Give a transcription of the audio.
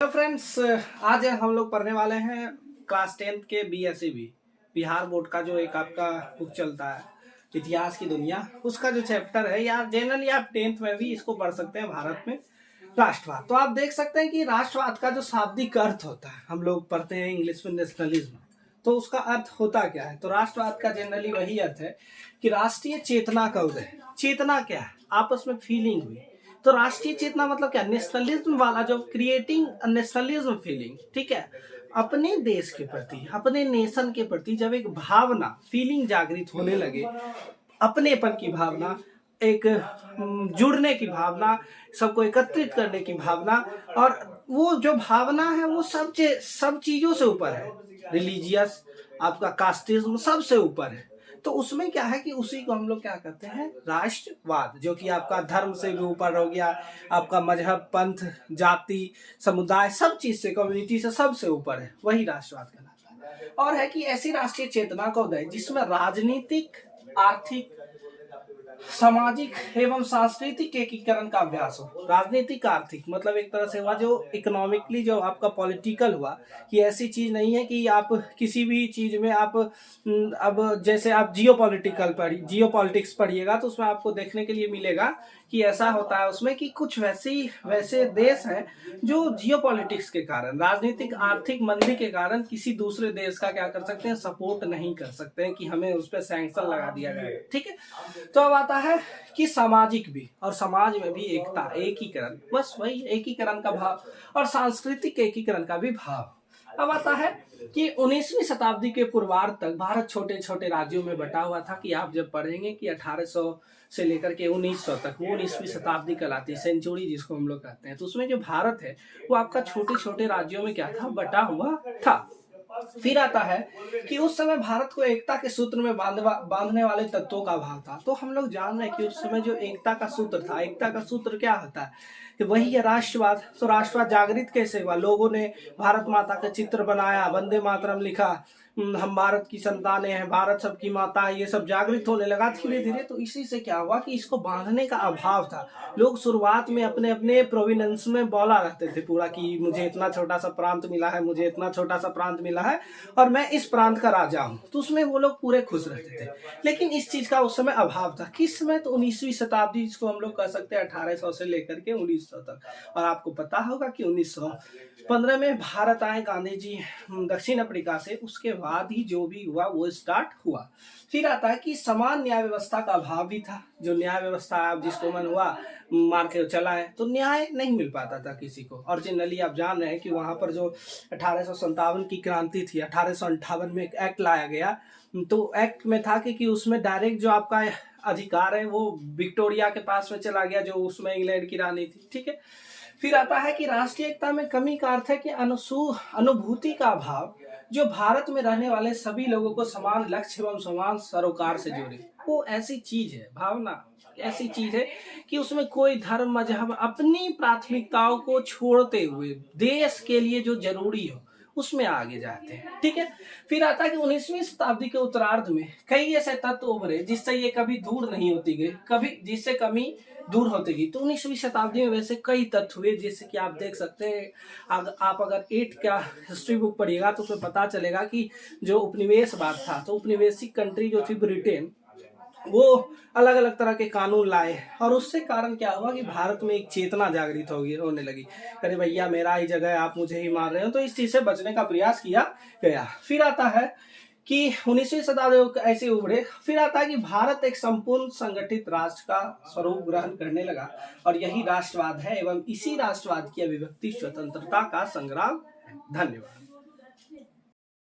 तो फ्रेंड्स, आज हम लोग पढ़ने वाले हैं क्लास 10th के BSEB बिहार बोर्ड का जो एक आपका बुक चलता है इतिहास की दुनिया, उसका जो चैप्टर है यार, जनरली आप 10th में भी इसको पढ़ सकते हैं। भारत में राष्ट्रवाद, तो आप देख सकते हैं कि राष्ट्रवाद का जो शाब्दिक अर्थ होता है, हम लोग पढ़ते हैं इंग्लिश में नेशनलिज्म, तो उसका अर्थ होता क्या है। तो राष्ट्रवाद का जनरली वही अर्थ है कि राष्ट्रीय चेतना का उदय। चेतना क्या है? आपस में फीलिंग हुई। तो राष्ट्रीय चेतना मतलब क्या? नेशनलिज्म वाला, जो क्रिएटिंग नेशनलिज्म फीलिंग, ठीक है, अपने देश के प्रति, अपने नेशन के प्रति जब एक भावना, फीलिंग जागृत होने लगे, अपनेपन की भावना, एक जुड़ने की भावना, सबको एकत्रित करने की भावना, और वो जो भावना है वो सब चीजों से ऊपर है। रिलीजियस, आपका कास्टिज्म सबसे ऊपर है। तो उसमें क्या है कि उसी को हम लोग क्या कहते हैं? राष्ट्रवाद, जो कि आपका धर्म से भी ऊपर हो गया, आपका मजहब, पंथ, जाति, समुदाय, सब चीज से, कम्युनिटी से सबसे ऊपर है, वही राष्ट्रवाद कहलाता है। और है कि ऐसी राष्ट्रीय चेतना का उदय जिसमें राजनीतिक, आर्थिक, सामाजिक एवं सांस्कृतिक एकीकरण का अभ्यास हो। राजनीतिक, आर्थिक मतलब एक तरह से हुआ जो इकोनॉमिकली, जो आपका पॉलिटिकल हुआ, कि ऐसी चीज नहीं है कि आप किसी भी चीज में आप अब जैसे आप जियो पॉलिटिक्स पढ़िएगा तो उसमें आपको देखने के लिए मिलेगा कि ऐसा होता है उसमें कि कुछ वैसे देश हैं जो जियो पॉलिटिक्स के कारण, राजनीतिक आर्थिक मंदी के कारण किसी दूसरे देश का क्या कर सकते हैं? सपोर्ट नहीं कर सकते हैं कि हमें उस पर सैंक्शन लगा दिया जाएगा, ठीक है। तो अब आता है कि सामाजिक भी, और समाज में भी एकता, एकीकरण, बस वही एकीकरण का भाव, और सांस्कृतिक एकीकरण का भी भाव। अब आता है कि 19वीं शताब्दी के पूर्वार्ध तक भारत छोटे छोटे राज्यों में बटा हुआ था। कि आप जब पढ़ेंगे कि 1800 से लेकर के 1900 तक, वो 19वीं शताब्दी कहलाती है, सेंचुरी जिसको हम लोग कहते हैं। तो उसमें जो भारत है वो आपका छोटे छोटे राज्यों में क्या था? बटा हुआ था। फिर आता है कि उस समय भारत को एकता के सूत्र में बांधने वाले तत्वों का अभाव था। तो हम लोग जान रहे हैं कि उस समय जो एकता का सूत्र था, एकता का सूत्र क्या होता है? कि वही है राष्ट्रवाद। तो राष्ट्रवाद जागृत कैसे हुआ? लोगों ने भारत माता का चित्र बनाया, वंदे मातरम लिखा, हम भारत की संतानें हैं, भारत सबकी माता है, ये सब जागृत होने लगा धीरे धीरे। तो इसी से क्या हुआ कि इसको बांधने का अभाव था। लोग शुरुआत में अपने अपने प्रोविनेंस में बोला रहते थे पूरा, कि मुझे इतना छोटा सा प्रांत मिला है, मुझे इतना छोटा सा प्रांत मिला है, और मैं इस प्रांत का राजा हूँ। तो उसमें वो लोग पूरे खुश रहते थे। लेकिन इस चीज का उस समय अभाव था। किस समय? तो 19वीं शताब्दी, जिसको हम लोग कह सकते हैं 1800 से लेकर के 1900 तक। और आपको पता होगा कि 1915 में भारत आए गांधी जी दक्षिण अफ्रीका से, उसके बाद ही जो भी हुआ वो स्टार्ट हुआ। फिर आता है कि समान न्याय व्यवस्था का अभाव भी था। जो न्याय व्यवस्था, आप जिसको मन हुआ मार के चला है, तो न्याय नहीं मिल पाता था किसी को। और जनरली आप जान रहे हैं कि वहां पर जो 1857 की क्रांति थी, 1858 में एक एक्ट लाया गया। तो एक्ट में था कि उसमें डायरेक्ट जो आपका अधिकार है वो विक्टोरिया के पास में चला गया, जो उसमें इंग्लैंड की रानी थी, ठीक है। फिर आता है कि राष्ट्रीय एकता में कमी का अर्थ है कि अनुभूति का अभाव, जो भारत में रहने वाले सभी लोगों को समान लक्ष्य एवं समान सरोकार से जोड़े। वो ऐसी चीज है, भावना ऐसी चीज है कि उसमें कोई धर्म, मजहब, अपनी प्राथमिकताओं को छोड़ते हुए देश के लिए जो जरूरी हो उसमें आगे जाते हैं, ठीक है। फिर आता है कि 19वीं शताब्दी के उत्तरार्ध में कई ऐसे तत्व उभरे जिससे ये कभी दूर नहीं होती गई, कभी जिससे कमी दूर होती गई। तो 19वीं शताब्दी में वैसे कई तत्व हुए, जैसे कि आप देख सकते हैं, आप अगर 8 का हिस्ट्री बुक पढ़िएगा तो उसमें पता चलेगा कि जो उपनिवेशवाद था, तो उपनिवेशिक कंट्री जो थी ब्रिटेन, वो अलग अलग तरह के कानून लाए, और उससे कारण क्या हुआ कि भारत में एक चेतना जागृत होने लगी। अरे भैया, मेरा ही जगह है, आप मुझे ही मार रहे हो। तो इस चीज से बचने का प्रयास किया गया। फिर आता है कि 19वीं शताब्दी ऐसे उभरे। फिर आता है कि भारत एक संपूर्ण संगठित राष्ट्र का स्वरूप ग्रहण करने लगा, और यही राष्ट्रवाद है, एवं इसी राष्ट्रवाद की अभिव्यक्ति स्वतंत्रता का संग्राम है। धन्यवाद।